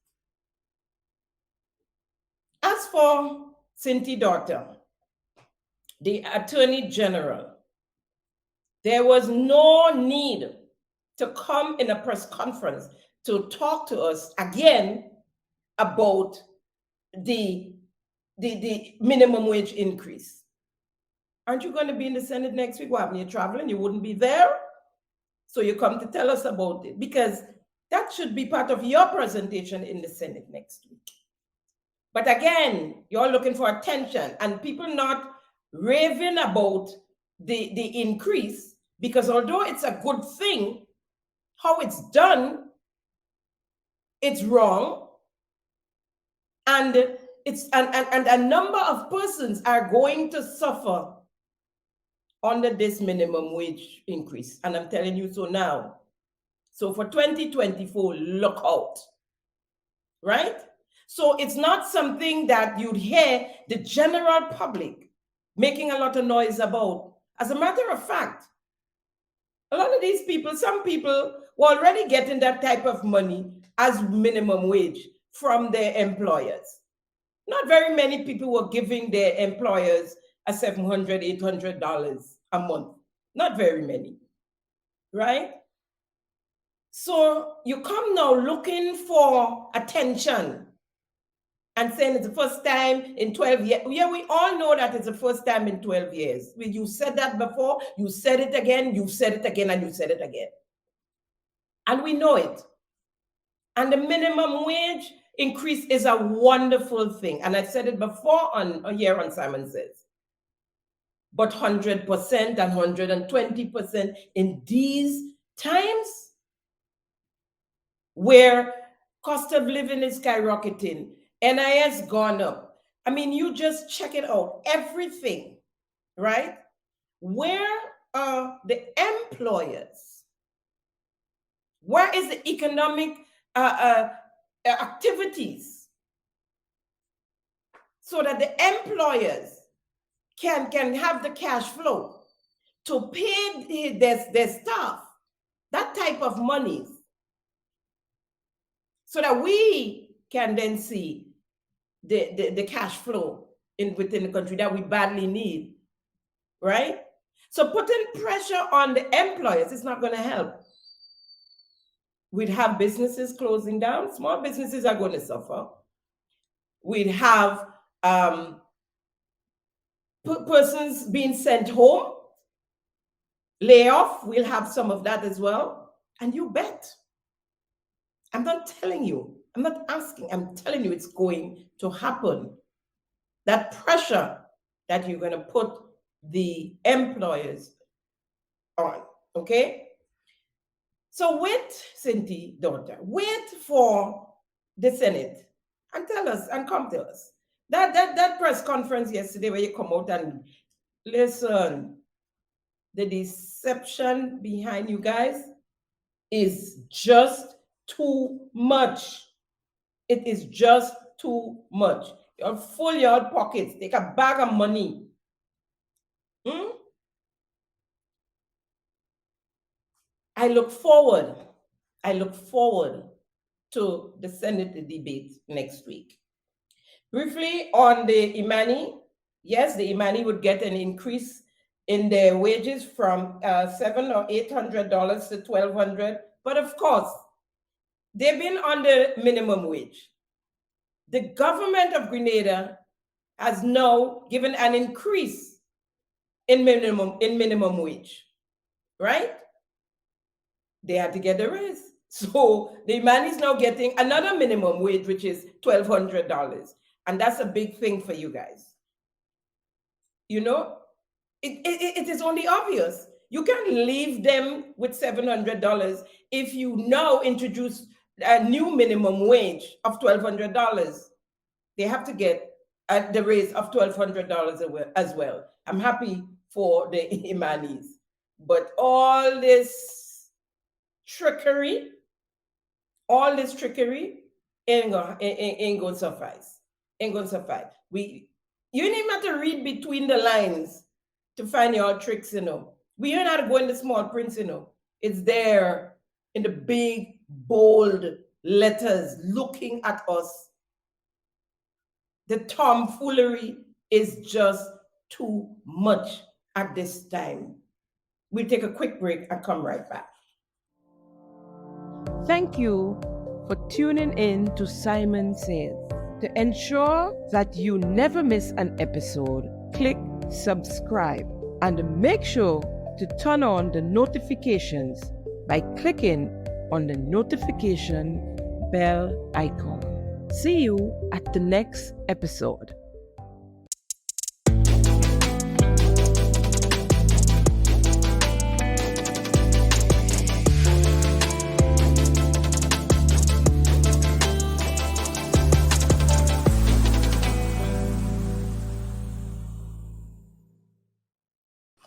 As for Cindy Daughter, the Attorney General, there was no need to come in a press conference to talk to us again about the minimum wage increase. Aren't you going to be in the Senate next week? What happened? You're traveling, you wouldn't be there. So you come to tell us about it, because that should be part of your presentation in the Senate next week. But again, you're looking for attention and people not raving about the increase, because although it's a good thing, how it's done, it's wrong. And it's and a number of persons are going to suffer under this minimum wage increase. And I'm telling you so now. So for 2024, look out. Right? So it's not something that you'd hear the general public making a lot of noise about. As a matter of fact, a lot of these people, some people were already getting that type of money as minimum wage from their employers. Not very many people were giving their employers a $700, $800 a month. Not very many, right? So you come now looking for attention and saying it's the first time in 12 years. Yeah, we all know that it's the first time in 12 years. You said that before, you said it again, you said it again, and you said it again. And we know it. And the minimum wage increase is a wonderful thing. And I said it before here on Simon Says. But 100% and 120% in these times where cost of living is skyrocketing, NIS gone up. I mean, you just check it out. Everything, right? Where are the employers? Where is the economic activities so that the employers can have the cash flow to pay their staff that type of money, so that we can then see the cash flow within the country that we badly need, right? So putting pressure on the employers is not going to help. We'd have businesses closing down. Small businesses are going to suffer. We'd have persons being sent home. Layoff, we'll have some of that as well. And you bet I'm not telling you, I'm not asking, I'm telling you it's going to happen. That pressure that you're going to put the employers on, okay? So wait, Cynthia, daughter, wait for the Senate and tell us and come tell us. That press conference yesterday where you come out and listen, the deception behind you guys is just too much. It is just too much. You're full your pockets. Take a bag of money. I look forward to the Senate debate next week. Briefly on the Imani, yes, the Imani would get an increase in their wages from $700 or $800 to $1,200. But of course, they've been on the minimum wage. The government of Grenada has now given an increase in minimum wage, right? They had to get a raise. So the man is now getting another minimum wage, which is $1,200. And that's a big thing for you guys. You know, it is only obvious. You can't leave them with $700 if you now introduce a new minimum wage of $1,200. They have to get the raise of $1,200 as well. I'm happy for the Imanis. But all this trickery ain't gonna suffice. Ain't gonna suffice. You ain't even have to read between the lines to find your tricks, you know. We ain't have to go in the small print, you know. It's there in the big, bold letters looking at us. The tomfoolery is just too much at this time. We'll take a quick break and come right back.
Thank you for tuning in to Simon Says. To ensure that you never miss an episode, click subscribe and make sure to turn on the notifications by clicking on the notification bell icon. See you at the next episode.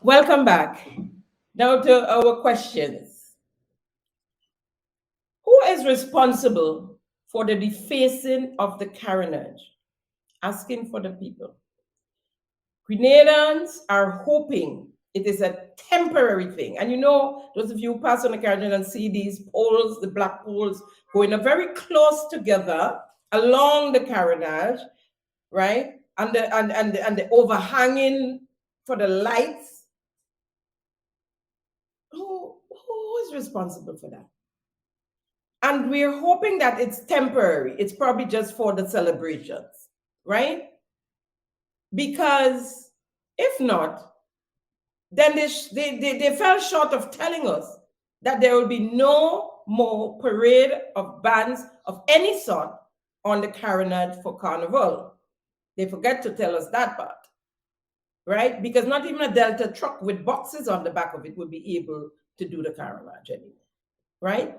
Welcome back. Now to our questions. Who is responsible for the defacing of the Carage? Asking for the people. Grenadans are hoping it is a temporary thing. And you know, those of you who pass on the Carage and see these poles, the black poles, going very close together along the Carage, right? And the overhanging for the lights. Who is responsible for that? And we're hoping that it's temporary. It's probably just for the celebrations, right? Because if not, then they fell short of telling us that there will be no more parade of bands of any sort on the Carage for Carnival. They forget to tell us that part, right? Because not even a Delta truck with boxes on the back of it would be able to do the Carage anymore, right?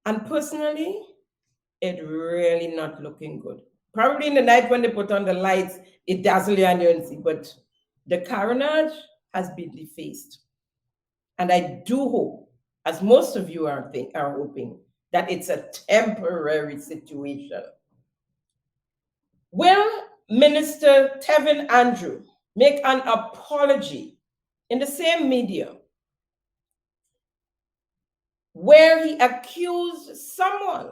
And personally, it's really not looking good. Probably in the night when they put on the lights, it dazzles you and you don't see, but the Carage has been defaced. And I do hope, as most of you are hoping, that it's a temporary situation. Will Minister Tevin Andrew make an apology in the same medium where he accused someone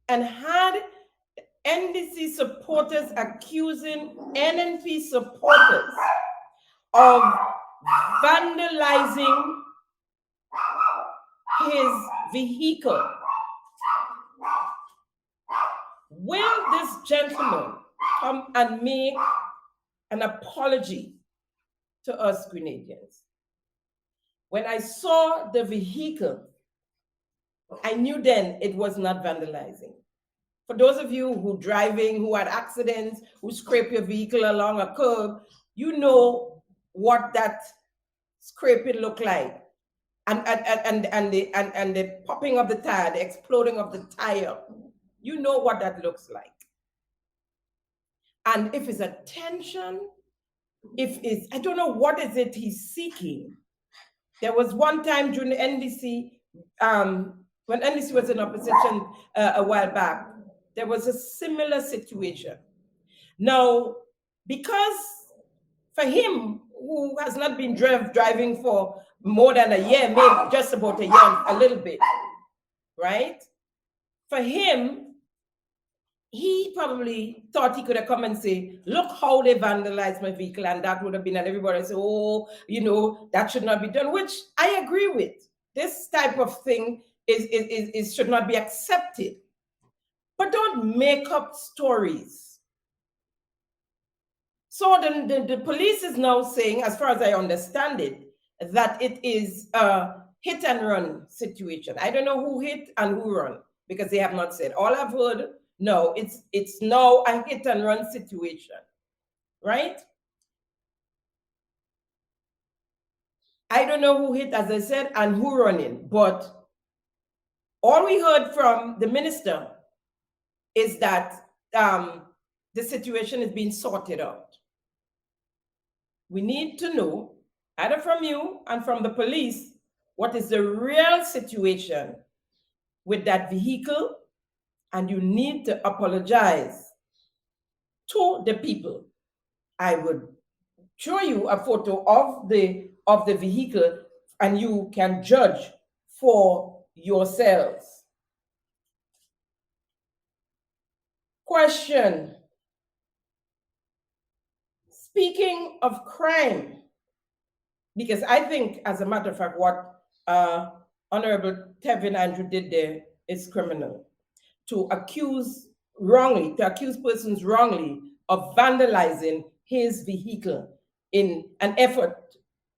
and had NDC supporters accusing NNP supporters of vandalizing his vehicle? Will this gentleman come and make an apology to us Grenadians? When I saw the vehicle, I knew then it was not vandalizing. For those of you who driving, who had accidents, who scrape your vehicle along a curb, you know what that scraping look like. And the popping of the tire, the exploding of the tire. You know what that looks like. And if it's attention, if it's, I don't know what is it he's seeking. There was one time during the NDC, when NDC was in opposition a while back, there was a similar situation. Now, because for him, who has not been driving for more than a year, maybe just about a year, a little bit, right? For him, he probably thought he could have come and say, look how they vandalized my vehicle, and that would have been, and everybody say, oh, you know, that should not be done, which I agree with. This type of thing should not be accepted. But don't make up stories. So the police is now saying, as far as I understand it, that it is a hit and run situation. I don't know who hit and who run, because they have not said. All I've heard, no, it's now a hit and run situation, right? I don't know who hit, as I said, and who running, but all we heard from the minister is that the situation is being sorted out. We need to know, either from you and from the police, what is the real situation with that vehicle, and you need to apologize to the people. I would show you a photo of the vehicle, and you can judge for yourselves. Question. Speaking of crime, because I think, as a matter of fact, what Honorable Tevin Andrew did there is criminal. To accuse persons wrongly of vandalizing his vehicle in an effort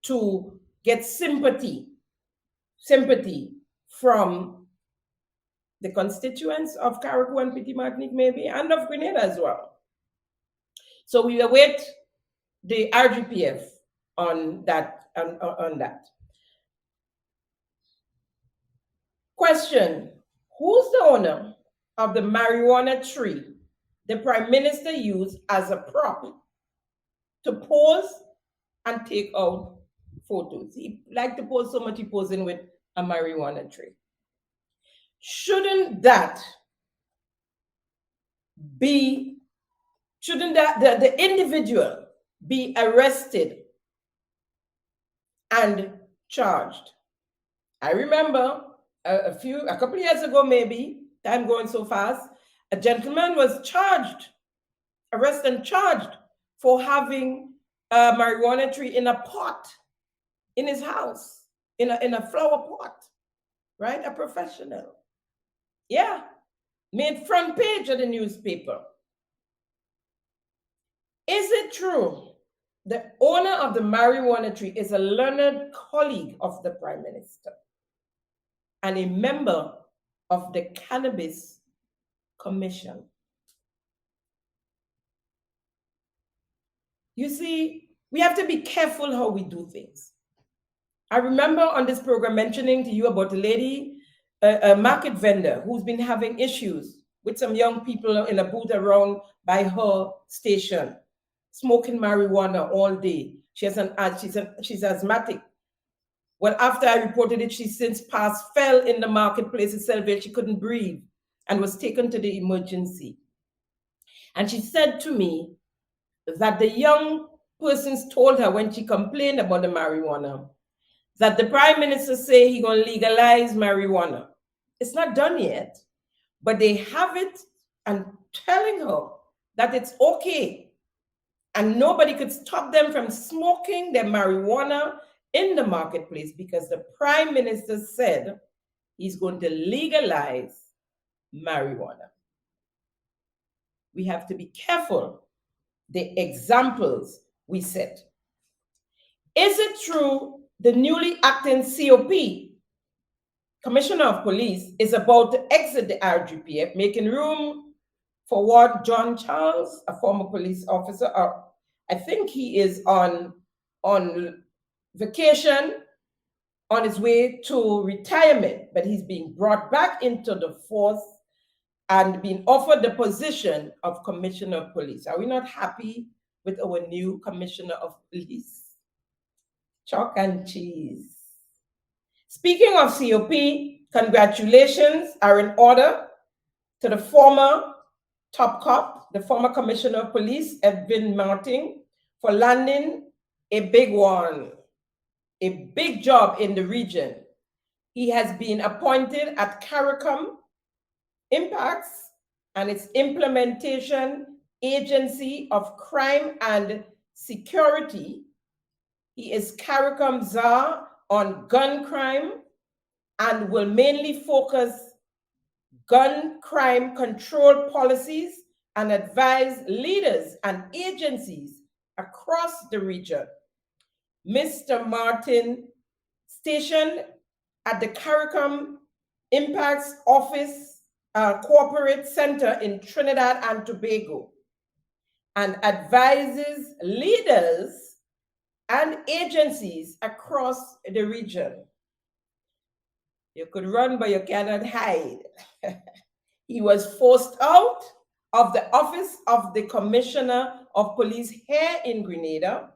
to get sympathy from the constituents of Carriacou and Petit Martinique, maybe, and of Grenada as well. So we await the RGPF on that. Question: who's the owner of the marijuana tree the Prime Minister used as a prop to pose and take out photos? He liked to pose so much, he posing with a marijuana tree. Shouldn't the individual be arrested and charged? I remember a couple of years ago, maybe, time going so fast, a gentleman was arrested and charged for having a marijuana tree in a pot in his house, in a flower pot, right? A professional. Yeah, made front page of the newspaper. Is it true the owner of the marijuana tree is a learned colleague of the Prime Minister and a member of the Cannabis Commission? You see, we have to be careful how we do things. I remember on this program mentioning to you about a lady, a market vendor, who's been having issues with some young people in a booth around by her station, smoking marijuana all day. She's asthmatic. Well, after I reported it, she since fell in the marketplace in Selvail. She couldn't breathe and was taken to the emergency. And she said to me that the young persons told her when she complained about the marijuana that the Prime Minister say he's going to legalize marijuana. It's not done yet, but they have it and telling her that it's okay and nobody could stop them from smoking their marijuana in the marketplace because the Prime Minister said he's going to legalize marijuana. We have to be careful the examples we set. Is it true the newly acting COP Commissioner of Police, is about to exit the RGPF, making room for what John Charles, a former police officer, or I think he is on vacation, on his way to retirement, but he's being brought back into the force and being offered the position of Commissioner of Police. Are we not happy with our new Commissioner of Police? Chalk and cheese. Speaking of COP, congratulations are in order to the former top cop, the former Commissioner of Police, Edwin Martin, for landing a big one, a big job in the region. He has been appointed at CARICOM Impacts and its Implementation Agency of Crime and Security. He is CARICOM czar on gun crime and will mainly focus gun crime control policies and advise leaders and agencies across the region. Mr. Martin, stationed at the CARICOM Impacts Office Corporate Center in Trinidad and Tobago, and advises leaders and agencies across the region. You could run, but you cannot hide. He was forced out of the office of the Commissioner of Police here in Grenada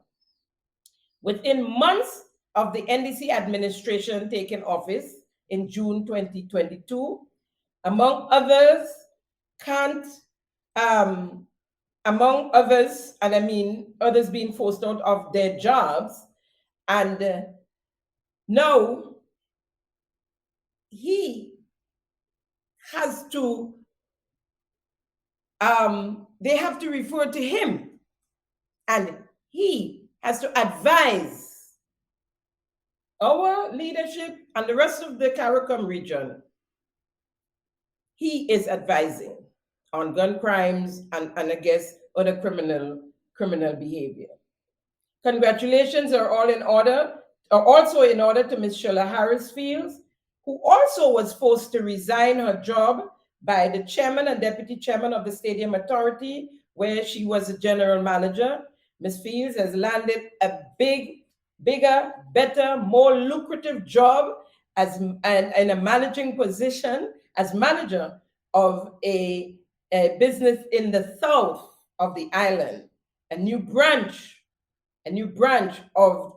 within months of the NDC administration taking office in June 2022. Among others, among others, and I mean others being forced out of their jobs, and now he has to, they have to refer to him, and he has to advise our leadership and the rest of the CARICOM region. He is advising on gun crimes and I guess other criminal behavior. Congratulations are also in order to Ms. Sheila Harris Fields, who also was forced to resign her job by the chairman and deputy chairman of the Stadium Authority, where she was a general manager. Ms. Fields has landed a bigger, better, more lucrative job and a managing position as manager of a business in the south of the island, a new branch of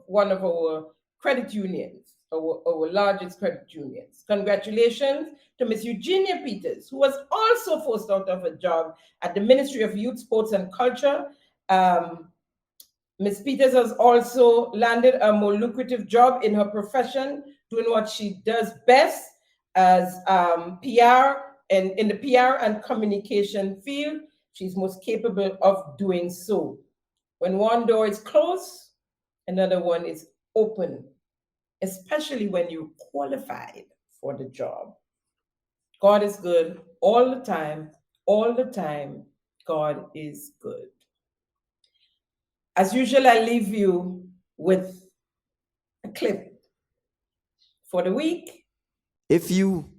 one of our credit unions, our largest credit unions. Congratulations to Ms. Eugenia Peters, who was also forced out of a job at the Ministry of Youth, Sports and Culture. Ms. Peters has also landed a more lucrative job in her profession, doing what she does best as PR, and in the PR and communication field. She's most capable of doing so. When one door is closed, another one is open, especially when you're qualified for the job. God is good all the time, God is good. As usual, I leave you with a clip for the week.
If you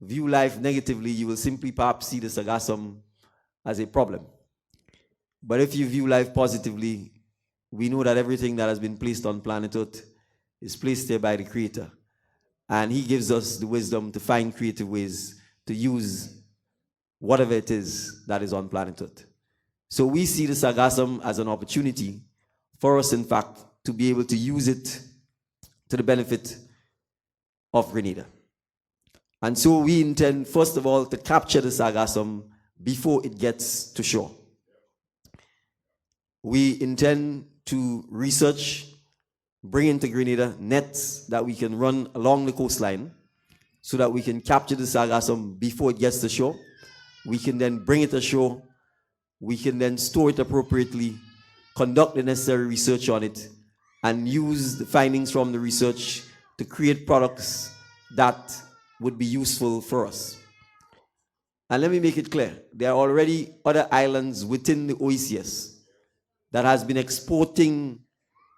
view life negatively, you will simply perhaps see the Sargassum as a problem. But if you view life positively, we know that everything that has been placed on planet Earth is placed there by the Creator. And He gives us the wisdom to find creative ways to use whatever it is that is on planet Earth. So we see the Sargassum as an opportunity for us, in fact, to be able to use it to the benefit of Grenada. And so we intend, first of all, to capture the Sargassum before it gets to shore. We intend to research, bring into Grenada nets that we can run along the coastline so that we can capture the Sargassum before it gets to shore. We can then bring it ashore. We can then store it appropriately, conduct the necessary research on it, and use the findings from the research to create products that would be useful for us. And let me make it clear, there are already other islands within the OECS that has been exporting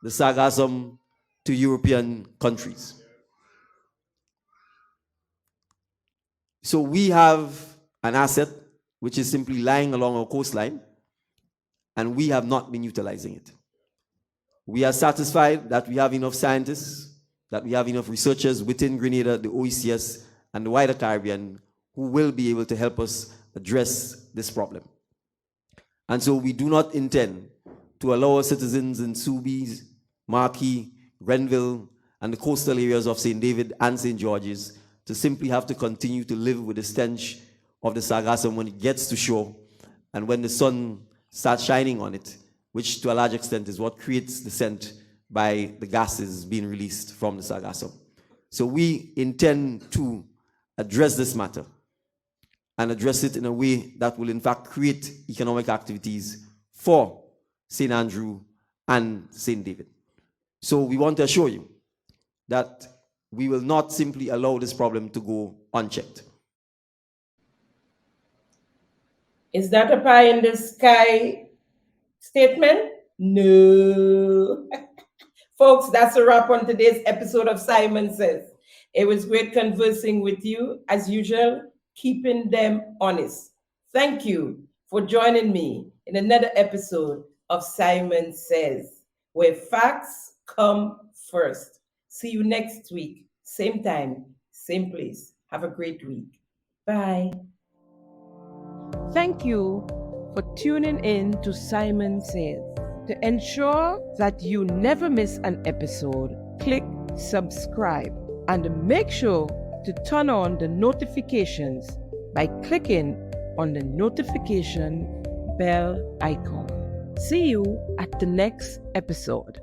the Sargassum to European countries. So we have an asset which is simply lying along our coastline, and we have not been utilizing it. We are satisfied that we have enough scientists, that we have enough researchers within Grenada, the OECS, and the wider Caribbean who will be able to help us address this problem. And so we do not intend to allow our citizens in Subies, Marquis, Grenville, and the coastal areas of St. David and St. George's to simply have to continue to live with the stench of the Sargassum when it gets to shore and when the sun starts shining on it, which to a large extent is what creates the scent by the gases being released from the Sargassum. So we intend to address this matter and address it in a way that will in fact create economic activities for St. Andrew and St. David. So we want to assure you that we will not simply allow this problem to go unchecked.
Is that a pie in the sky statement? No. Folks, that's a wrap on today's episode of Simon Says. It was great conversing with you, as usual, keeping them honest. Thank you for joining me in another episode of Simon Says, where facts come first. See you next week, same time, same place. Have a great week. Bye.
Thank you for tuning in to Simon Says. To ensure that you never miss an episode, click subscribe and make sure to turn on the notifications by clicking on the notification bell icon. See you at the next episode.